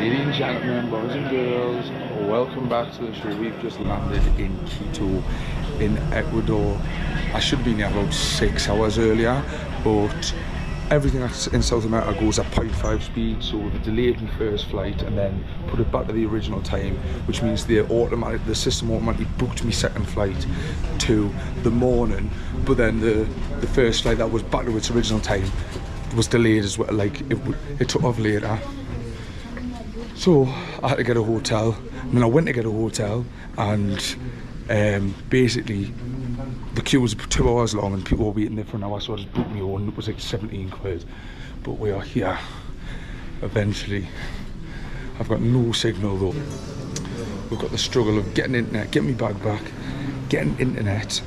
Ladies and gentlemen, boys and girls, welcome back to the show. We've just landed in Quito, in Ecuador. I should have been here about 6 hours earlier, but everything that's in South America goes at 0.5 speed, so they delayed my first flight and then put it back to the original time, which means the system automatically booked me second flight to the morning, but then the first flight that was back to its original time was delayed as well, like it took off later. So I had to get a hotel, and then I went to get a hotel, and basically the queue was 2 hours long and people were waiting there for an hour, so I just booked my own. It was like 17 quid, but we are here eventually. I've got no signal though. We've got the struggle of getting internet, getting my bag back, getting internet,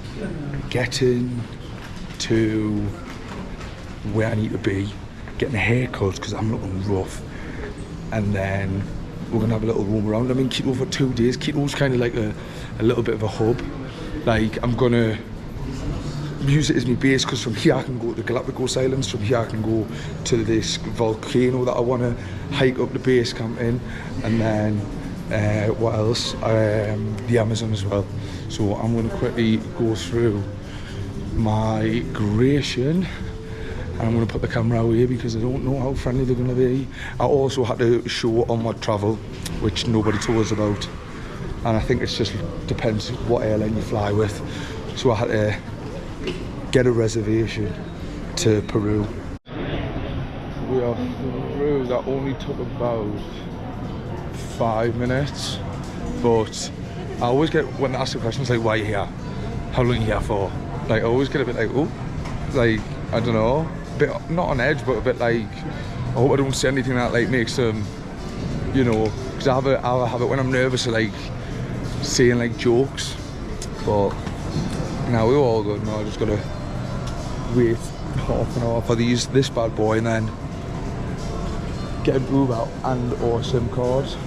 getting to where I need to be, getting a haircut because I'm looking rough, and then we're gonna have a little roam around. I'm in Quito for 2 days. Quito's kind of like a little bit of a hub. Like, I'm gonna use it as my base because from here I can go to the Galapagos Islands, from here I can go to this volcano that I want to hike up the base camp in, and then what else? The Amazon as well. So I'm going to quickly go through migration, and I'm going to put the camera away because I don't know how friendly they're going to be. I also had to show onward travel, which nobody told us about, and I think it's just depends what airline you fly with. So I had to get a reservation to Peru. We are through. That only took about 5 minutes, but I always get, when they ask the questions like, why are you here? How long are you here for? Like, I always get a bit like, oh, like, I don't know, a bit, not on edge, but a bit like, I hope I don't say anything that like makes them, you know, because I have it when I'm nervous, of like saying like jokes, but now we're all good. Now I just gotta wait half an hour for this bad boy and then get an Uber and or SIM cards.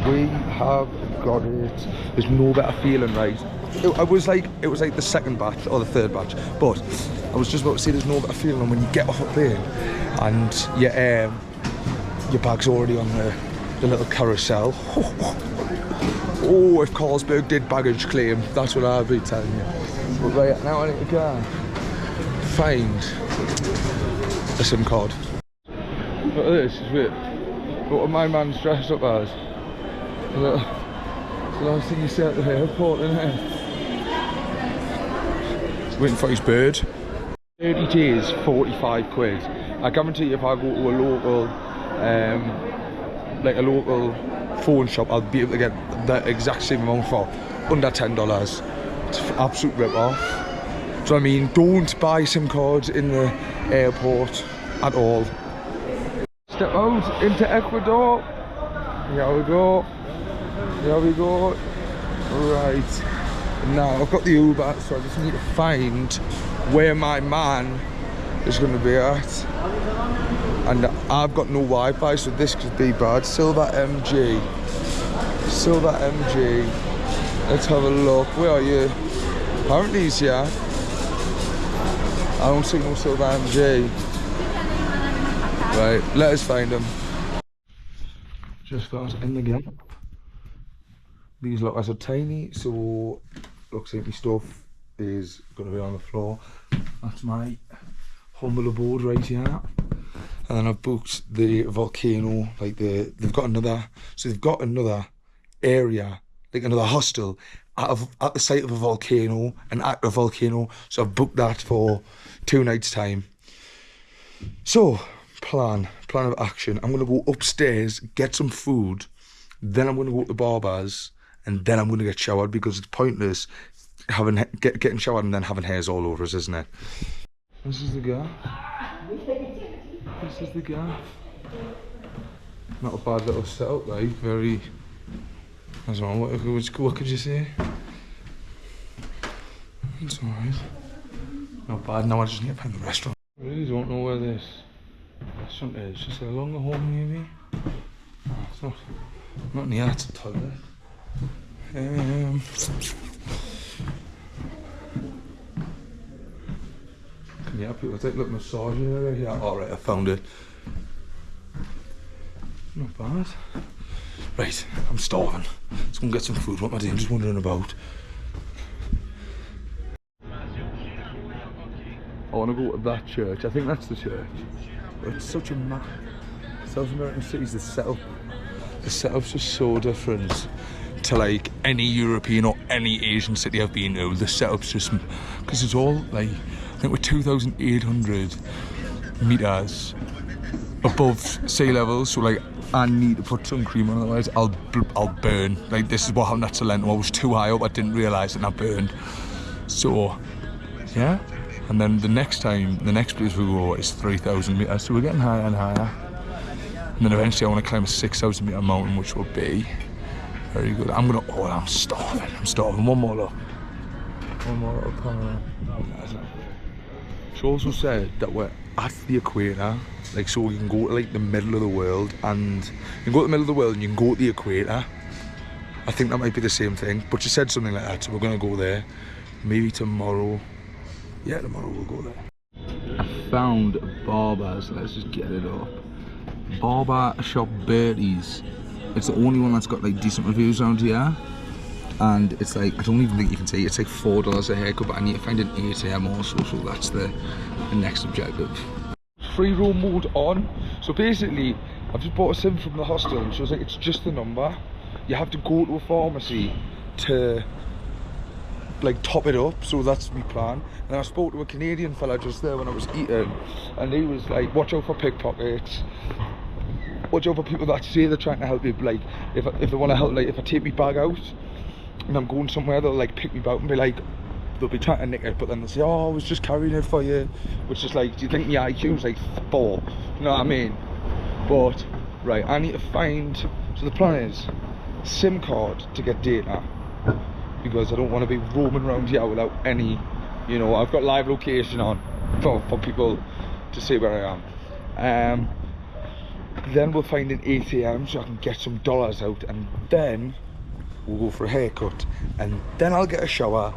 We have got it. There's no better feeling, right? It was like the second batch or the third batch, but I was just about to say there's no better feeling when you get off a plane and your bag's already on the little carousel. Oh, if Carlsberg did baggage claim, that's what I'd be telling you. But right now I need to go find a SIM card. Look at this, it's weird. What my man's dressed up as. The last thing you see at the airport, isn't it? Waiting for his bird. 30 days, 45 quid. I guarantee you if I go to a local, like a local phone shop, I'll be able to get the exact same amount for under $10. It's an absolute rip-off. So I mean, don't buy SIM cards in the airport at all. Step out into Ecuador. Here we go. Here we go. Right. Now I've got the Uber, so I just need to find where my man is going to be at. And I've got no Wi-Fi, so this could be bad. Silver MG. Silver MG. Let's have a look. Where are you? Apparently he's here. I don't see no Silver MG. Right, let us find him. Just got in the gap. These lockers are tiny, so looks like my stuff is going to be on the floor. That's my humble abode right here. And then I've booked the volcano, like they've got another area, like another hostel at the site of a volcano, an active volcano. So I've booked that for 2 nights time. So plan of action. I'm going to go upstairs, get some food, then I'm going to go to the barbers, and then I'm going to get showered because it's pointless getting showered and then having hairs all over us, isn't it? This is the gaff. This is the gaff. Not a bad little setup, like very. I don't know, what could you say? It's alright. Not bad. Now I just need to find the restaurant. I really don't know where this restaurant is. Just along the home, maybe. Oh, it's not near. It's a toilet. Can you help people take a look massage area here? Alright, I found it. Not bad. Right, I'm starving. Let's go and get some food. What am I doing? Just wandering about. I want to go to that church. I think that's the church. But it's such a map. South American cities, the setup's just so different to like any European or any Asian city I've been to. The setup's just, because it's all like, I think we're 2,800 meters above sea level, so like I need to put sun cream on, otherwise I'll burn. Like this is what happened at Salento. I was too high up, I didn't realise it and I burned. So yeah, and then the next place we go is 3,000 meters, so we're getting higher and higher. And then eventually I want to climb a 6,000 meter mountain, which will be very good. I'm starving. One more look. She also said that we're at the equator, like, so you can go to like the middle of the world, and you can go to the middle of the world and you can go to the equator. I think that might be the same thing, but she said something like that, so we're gonna go there. Maybe tomorrow. Yeah, tomorrow we'll go there. I found Barber's. Let's just get it up. Barber Shop Bertie's. It's the only one that's got like decent reviews around here, and it's like, I don't even think you can say it's like $4 a haircut, but I need to find an ATM also, so that's the next objective. Free roam mode on. So basically I've just bought a SIM from the hostel and she was like, it's just the number, you have to go to a pharmacy to like top it up, so that's my plan. And I spoke to a Canadian fella just there when I was eating, and he was like, watch out for pickpockets, watch out for people that say they're trying to help you. Like if they want to help, like if I take my bag out and I'm going somewhere, they'll like pick me out and be like, they'll be trying to nick it, but then they'll say, oh, I was just carrying it for you, which is like, do you think my IQ's like 4? You know what I mean? But right, I need to find, so the plan is SIM card to get data, because I don't want to be roaming around here without any, you know, I've got live location on for people to see where I am. Then we'll find an ATM so I can get some dollars out, and then we'll go for a haircut, and then I'll get a shower.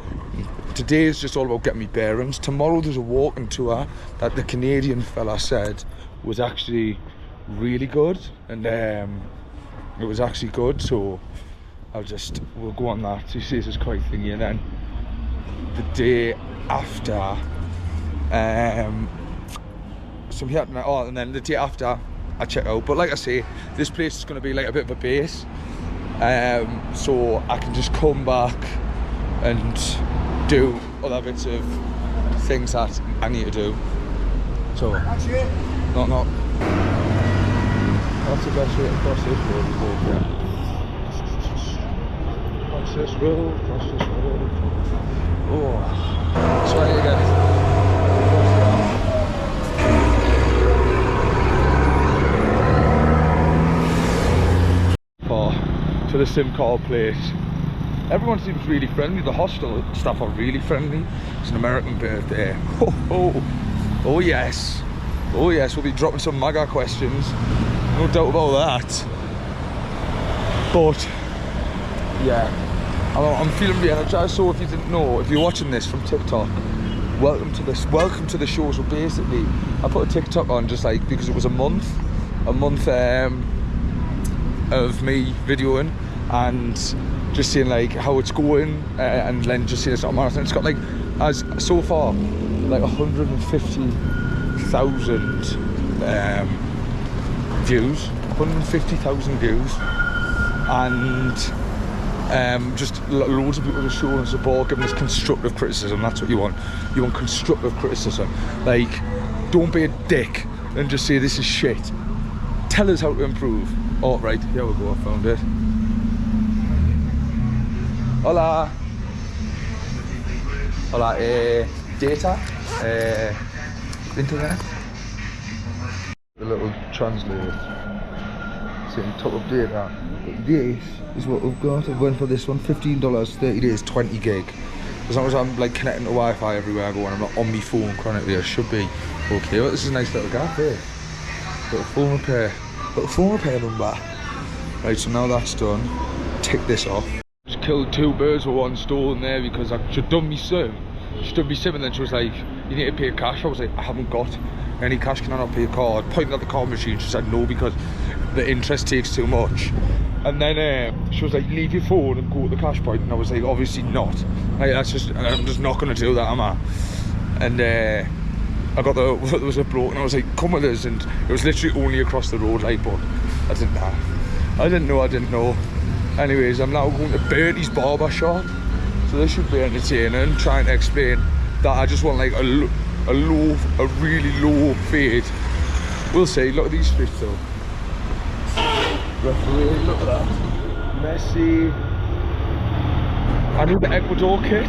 Today is just all about getting me bearings. Tomorrow there's a walking tour that the Canadian fella said was actually really good, and it was actually good, so we'll go on that. He says it's quite thingy, and then the day after, so I'm here tonight, and then the day after I check out. But like I say, this place is going to be like a bit of a base, so I can just come back and do other bits of things that I need to do. So, that's the best way to cross this road. Yeah. Cross this road. Oh, try it again. To the SIM card place. Everyone seems really friendly. The hostel staff are really friendly. It's an American birthday. Oh yes, we'll be dropping some MAGA questions, no doubt about that. But yeah, I'm feeling really energized. So if you didn't know, if you're watching this from TikTok, welcome to the show. So basically I put a TikTok on just like because it was a month of me videoing and just seeing like how it's going, and then just seeing it's not a marathon. It's got like, as so far, like 150,000 views, 150,000 views, and just loads of people just showing support, giving us constructive criticism. That's what you want. You want constructive criticism. Like, don't be a dick and just say this is shit. Tell us how to improve. Oh, right, here we go, I found it. Hola. Hola, data? Internet? The little translator saying top up data. This is what we've got. I've went for this one, $15, 30 days, 20 gig. As long as I'm like connecting to Wi-Fi everywhere I go and I'm not on my phone chronically, I should be okay. Well, this is a nice little gap here. Little phone repair number. Right, so now that's done, tick this off. Just killed 2 birds with 1 stone there because I should done me sim. She done me sim and then she was like, you need to pay cash. I was like, I haven't got any cash, can I not pay a card? Pointing at the card machine, she said no because the interest takes too much. And then she was like, leave your phone and go to the cash point. And I was like, obviously not. Like, I'm just not going to do that, am I? And there was a bloke and I was like, come with us. And it was literally only across the road, like, but I didn't know. Anyways, I'm now going to Bertie's barber shop. So this should be entertaining, trying to explain that I just want like a really low fade. We'll see. Look at these streets though. Referee, look at that. Messi. I need the Ecuador kit.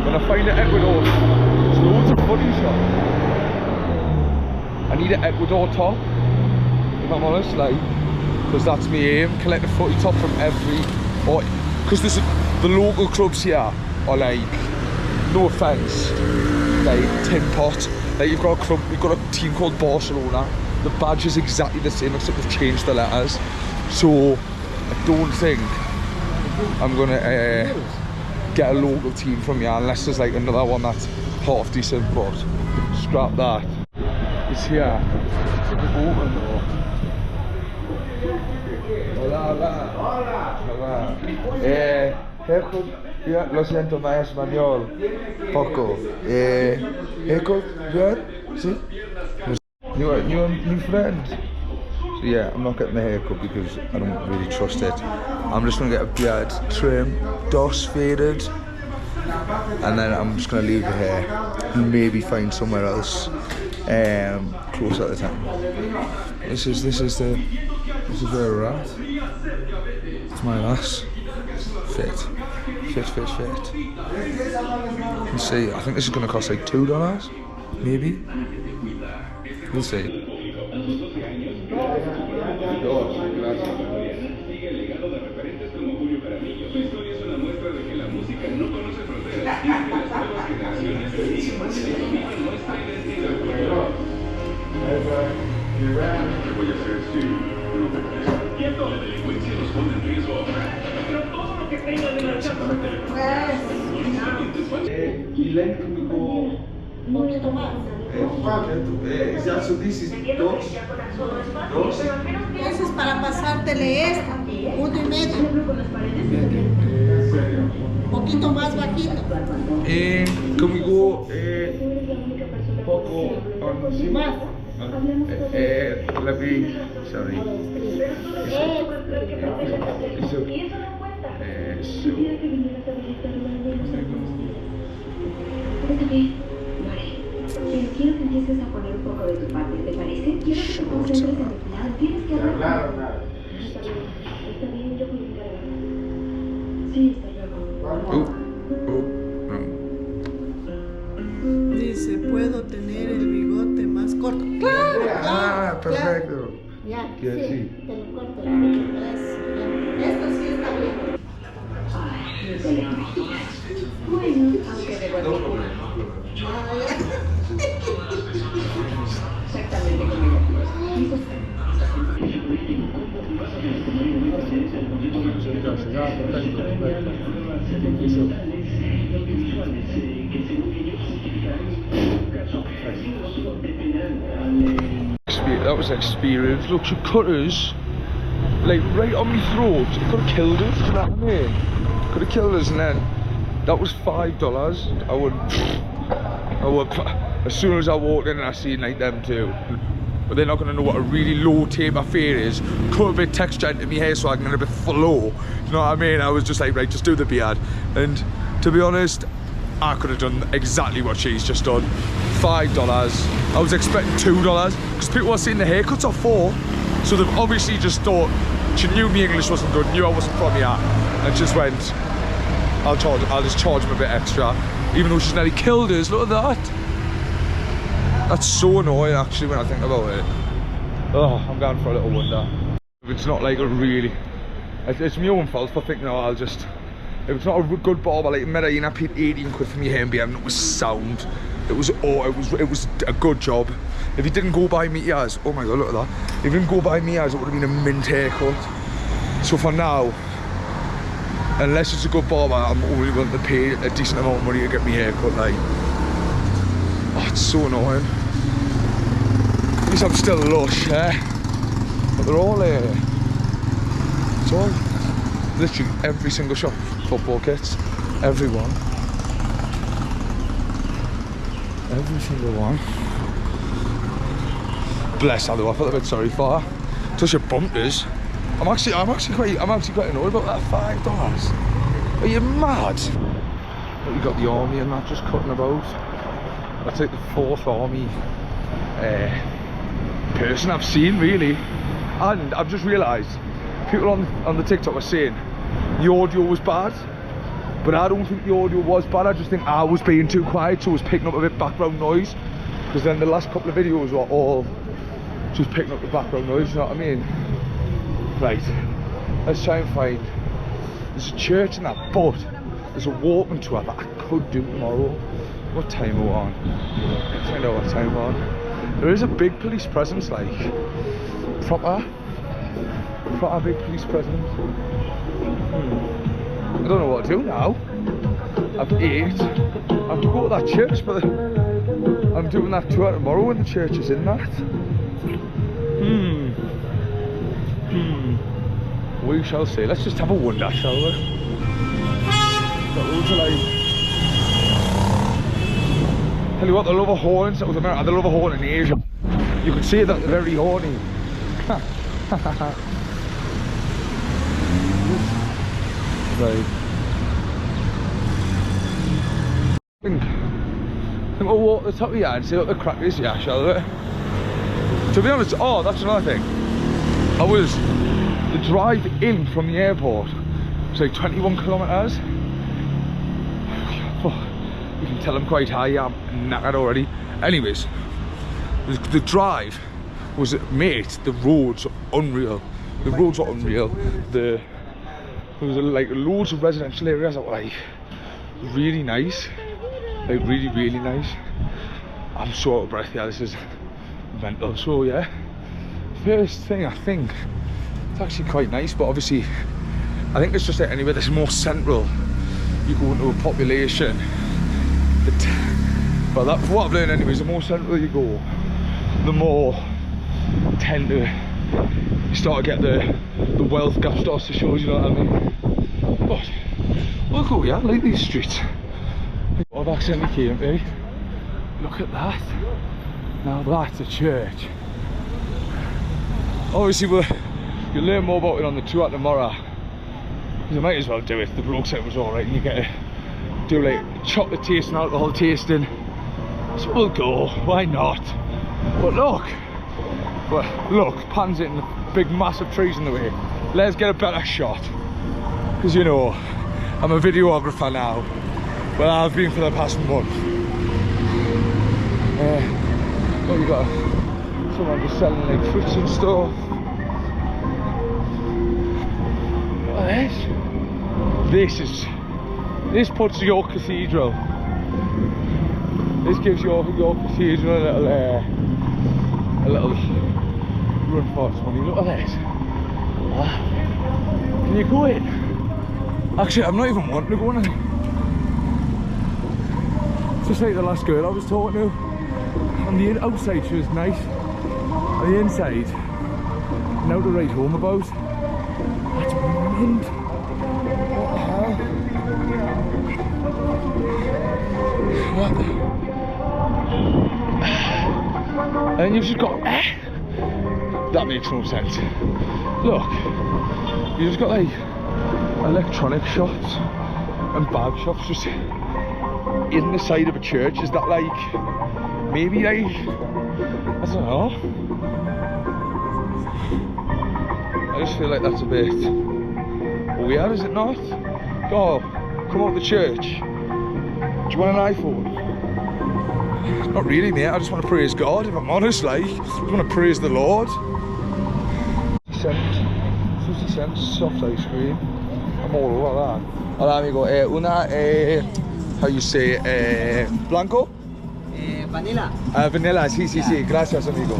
When I find the Ecuador, there's loads of funny shops. I need an Ecuador top, if I'm honest, like, because that's my aim. Collect a footy top from every, or because the local clubs here are like, no offence, like tin pot. Like we've got a team called Barcelona. The badge is exactly the same except they've changed the letters. So I don't think I'm gonna get a local team from here unless there's like another one that's half decent, but scrap that. It's here. It's open though. Hola. Haircut, yeah, lo siento, ma español. Poco. Haircut, good? See? New friend. So yeah, I'm not getting the haircut because I don't really trust it. I'm just gonna get a beard trim, dos faded, and then I'm just gonna leave the hair and maybe find somewhere else close at the time. This is where we're at. It's my ass. Fit. Let's see, I think this is gonna cost like $2, maybe. We'll see. Un poquito más. So this is dos. Eso es para pasártele esto, 1,5. Un poquito más bajito. Can we go poco Más. Let me, sorry. Quiero que empieces a poner un poco de tu parte, ¿te parece? Quiero que te concentres en tu lado. Tienes que hablar. Claro. Está bien, yo voy a encargar. Sí, está luego. Dice, ¿puedo tener el bigote más corto? ¡Claro! Perfecto. Ya, Sí. te lo corto. Esto sí está bien. Ay, te lo imaginas. Bueno, aunque de verdad. Exactamente como yo. That was experience. Look, she cut us like right on my throat. It could have killed us, do you know what I mean? Could have killed us, and then that was $5. I would, as soon as I walked in and I seen like them too. But they're not going to know what a really low taper fade is. Cut a bit texture into my hair so I can get a bit flow. Do you know what I mean? I was just like, right, just do the beard. And to be honest, I could have done exactly what she's just done. $5. I was expecting $2 because people were saying the haircuts are $4. So they've obviously just thought, she knew my English wasn't good, knew I wasn't from here, and just went, I'll just charge them a bit extra. Even though she's nearly killed us, look at that. That's so annoying actually when I think about it. Oh, I'm going for a little wonder. If it's not like a really, it's my own fault for thinking, oh, I'll just, if it's not a good barber like Medellin, I paid 18 quid for my hair and BM, it was sound. It was a good job. If he didn't go by me ears, oh my god, look at that. If he didn't go by me ears, it would have been a mint haircut. So for now, unless it's a good barber, I'm only willing to pay a decent amount of money to get my haircut, like. Oh, it's so annoying. At least I'm still lush, eh? they're all it's all literally every single shop, football kits, everyone. Every single one. Bless her though, I felt a bit sorry for her. Till she bumped us. I'm actually quite annoyed about that $5. Are you mad? You got the army and that just cutting about. That's like the 4th army person I've seen really. And I've just realised people on the TikTok are saying the audio was bad. But I don't think the audio was bad, I just think I was being too quiet, so I was picking up a bit background noise. Because then the last couple of videos were all just picking up the background noise, you know what I mean? Right, let's try and find, there's a church in that, but there's a walking tour that I could do tomorrow. What time are we on? Let's find out what time we're on. There is a big police presence, like, proper big police presence. I don't know what to do now. I've ate. I have to go to that church, but I'm doing that tour tomorrow when the church is in that. We shall see. Let's just have a wander, shall we? Got loads of like... Tell you what, they love a horn in South America, they love a horn in Asia. You can see that they're very horny. Right. I think we'll walk to the top of the yard and see what the crack is, yeah, shall we? To be honest, oh, that's another thing. The drive in from the airport was like 21 kilometres. You can tell I'm quite high, I'm knackered already. Anyways, the drive was, mate, the roads are unreal. The roads are unreal. There was like loads of residential areas that were like really nice. Like really nice. I'm so out of breath, yeah, this is mental. So yeah, first thing, I think it's actually quite nice, but obviously I think it's just like anywhere that's more central, you go into a population but that, what I've learned anyways, the more central you go, the more tend to you start to get the wealth gap starts to show, you know what I mean? But look, oh yeah, I like these streets. I've accidentally came to. Look at that. Now that's a church. Obviously you'll learn more about it on the tour tomorrow. You might as well do it. The bloke said it was alright, and you get to do like chocolate tasting, alcohol tasting. So we'll go, why not? But look, pans it in the big massive trees in the way. Let's get a better shot. Because you know, I'm a videographer now. Well, I've been for the past month. Oh, you got someone just selling like fruits and stuff. Look at this. This puts York Cathedral. This gives York Cathedral a little run for its money. Look at this. Can you go in? Actually, I'm not even wanting to go in. Just like the last girl I was talking to. On the outside she was nice. On the inside, now to write home about. That's mint. What the hell? What the? And you've just got that makes no sense. Look, you just got like electronic shops and bag shops just in the side of a church. Is that like maybe like, I don't know, I just feel like that's a bit weird, is it not? Oh, come out of the church, do you want an iPhone? Not really, mate, I just want to praise God, if I'm honest, like, I just want to praise the Lord. 50 cents, soft ice cream, I'm all over that. Hola amigo, una, how you say, blanco? Vanilla. Vanilla, sí, gracias amigo.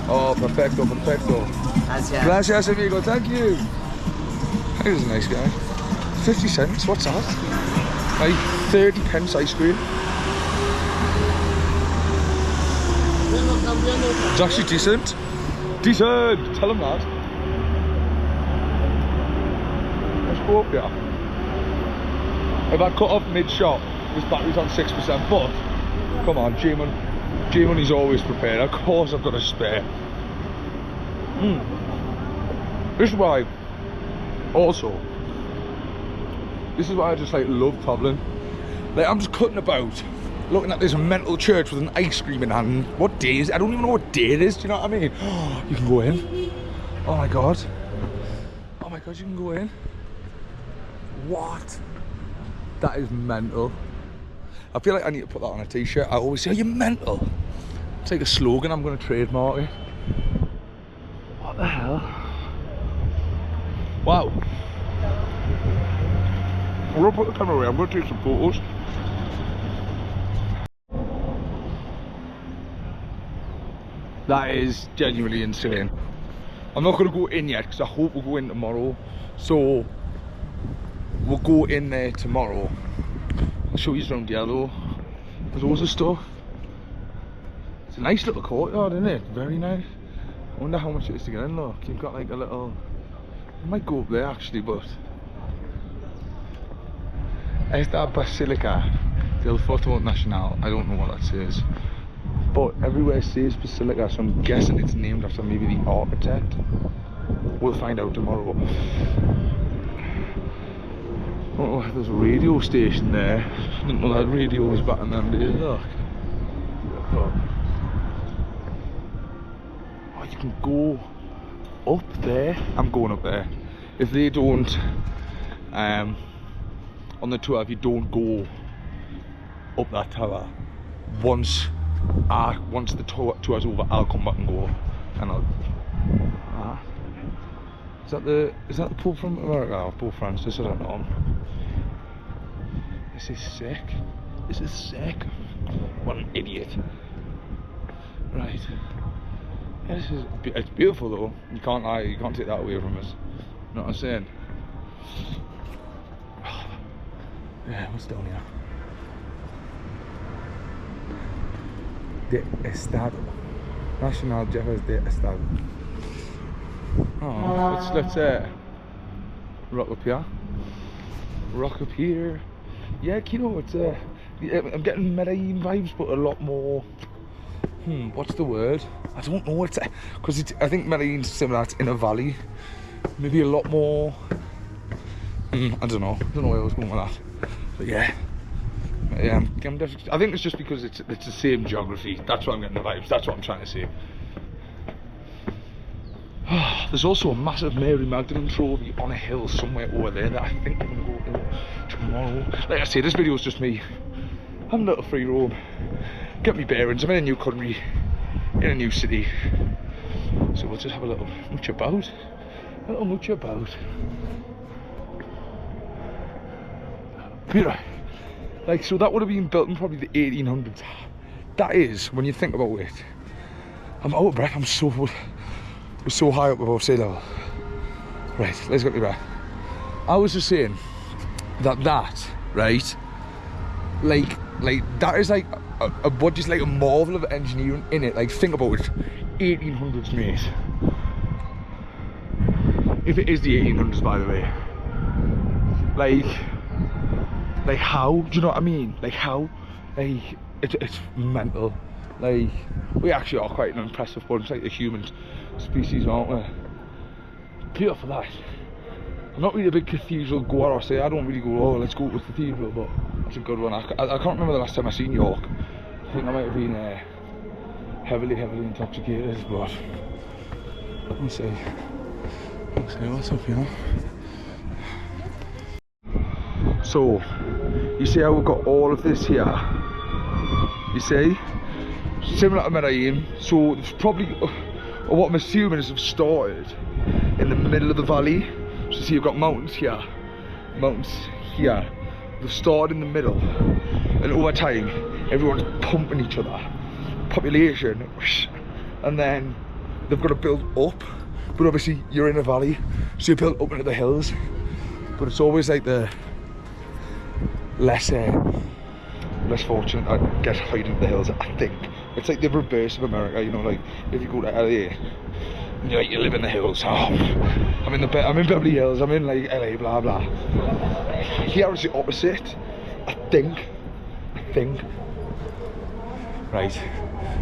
Oh, perfecto. Gracias amigo, thank you. He was a nice guy. 50 cents, what's that? Like 30 pence ice cream. cambiando otra It's actually decent. Decent! Tell them that. Let's go up here. If I cut off mid-shot, this battery's on 6%, but come on, G-Money's always prepared. Of course I've got a spare. This is why, also, this is why I just like love travelling. Like, I'm just cutting about, looking at this mental church with an ice cream in hand. What day is it? I don't even know what day it is, do you know what I mean? Oh, you can go in. Oh my god. Oh my god, you can go in. What? That is mental. I feel like I need to put that on a t-shirt. I always say, are you mental? It's like a slogan, I'm going to trademark it. What the hell? Wow. I'm going to put the camera away, I'm going to take some photos. That is genuinely insane. I'm not going to go in yet because I hope we'll go in tomorrow. So we'll go in there tomorrow. I'll show you around here though. There's loads of stuff. It's a nice little courtyard, isn't it? Very nice. I wonder how much it is to get in. Look, you've got like a little... I might go up there actually, but... Esta Basilica del Foto Nacional. I don't know what that says. But everywhere says Basilica, so I'm guessing it's named after maybe the architect. We'll find out tomorrow. Oh, there's a radio station there. I didn't know that radio was back in them days. Look. Oh, you can go up there. I'm going up there. If they don't, on the tour, if you don't go up that tower, once the tour's over, I'll come back and go up, and I'll. Is that the Pope from America or Pope Francis? I don't know. This is sick. This is sick. What an idiot. Right. Yeah, it's beautiful though. You can't lie. You can't take that away from us. You know what I'm saying? Yeah. What's down here? De Estado. National Jefes de Estado. Oh, let's rock up here. Rock up here. Yeah, you know, it's I'm getting Medellin vibes, but a lot more. What's the word? I don't know. It's because I think Medellin's similar. It's in a valley. Maybe a lot more. I don't know. I don't know where I was going with that. But yeah. Yeah, I think it's just because it's the same geography. That's why I'm getting the vibes. That's what I'm trying to say. There's also a massive Mary Magdalene trophy on a hill somewhere over there that I think I'm going to go to tomorrow. Like I say, this video is just me having a little free roam, get me bearings. I'm in a new country, in a new city, so we'll just have a little mooch about. Peter, like, so that would have been built in probably the 1800s. That is, when you think about it, I'm out of breath. We're so high up above sea level. Right, let's get me back. I was just saying that right, like that is like what is like a marvel of engineering in it. Like, think about it, 1800s, mate. If it is the 1800s, by the way, like how? Do you know what I mean? Like how? Like it's mental. Like, we actually are quite an impressive bunch, like the human species, aren't we? Beautiful that. I'm not really a big cathedral goer. I say I don't really go, oh, let's go to the cathedral, but that's a good one. I can't remember the last time I seen York. I think I might have been heavily intoxicated, but we'll see what's up, you know. So, you see how we've got all of this here? You see? Similar to Medellin, so it's probably, what I'm assuming is, have started in the middle of the valley. So see, you've got mountains here, they've started in the middle, and over time everyone's pumping each other, population, and then they've got to build up, but obviously you're in a valley, so you build up into the hills, but it's always like the less fortunate that get hide into the hills, I think. It's like the reverse of America, you know, like if you go to LA, you're like, you live in the hills. Oh, I'm in Beverly Hills. I'm in like LA, blah blah. Here it's the opposite. I think. Right.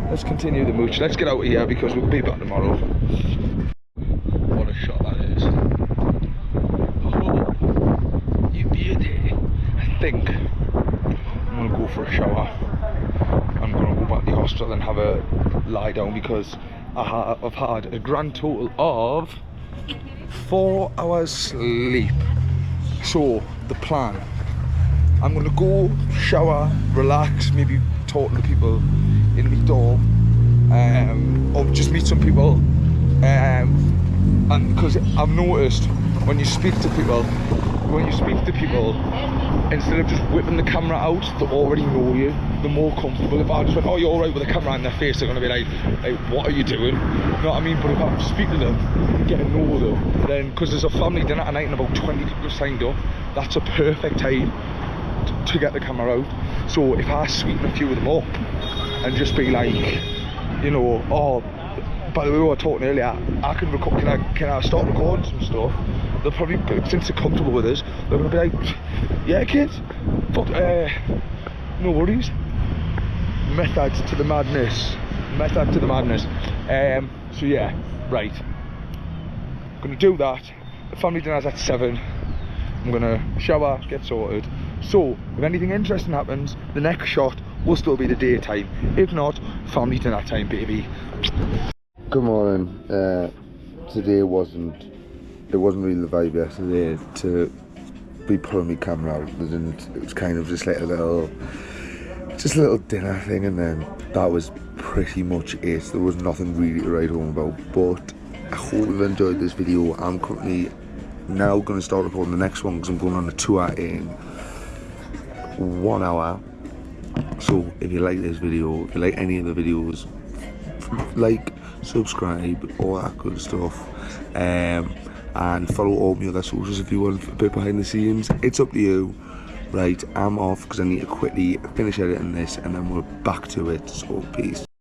Let's continue the mooch. Let's get out of here because we'll be back tomorrow. What a shot that is! Oh, you beauty. I think I'm gonna go for a shower. I'm gonna go back to the hostel and have a lie down because I've had a grand total of 4 hours sleep. So the plan, I'm gonna go shower, relax, maybe talk to people in my dorm, or just meet some people, and because I've noticed when you speak to people, instead of just whipping the camera out, they already know you. They're more comfortable. If I just went, oh, you're alright with the camera in their face, they're gonna be like, hey, what are you doing? You know what I mean? But if I speak to them, get to know them, then, because there's a family dinner tonight and about 20 people have signed up, that's a perfect time to get the camera out. So if I sweeten a few of them up and just be like, you know, oh, by the way, we were talking earlier, I can record, can I start recording some stuff? They'll probably, since they're comfortable with us, they're gonna be like, yeah kids, fuck, no worries. Method to the madness. So yeah, right. Gonna do that. The family dinner's at 7. I'm gonna shower, get sorted. So if anything interesting happens, the next shot will still be the daytime. If not, family dinner time, baby. Good morning. Today wasn't really the vibe yesterday to be pulling my camera out. It was kind of just like a little dinner thing, and then that was pretty much it. There was nothing really to write home about, but I hope you've enjoyed this video. I'm currently now going to start recording the next one because I'm going on a tour in 1 hour. So if you like this video, if you like any of the videos, like, subscribe, all that good stuff, and follow all my other socials if you want a bit behind the scenes. It's up to you. Right, I'm off because I need to quickly finish editing this and then we're back to it. So peace.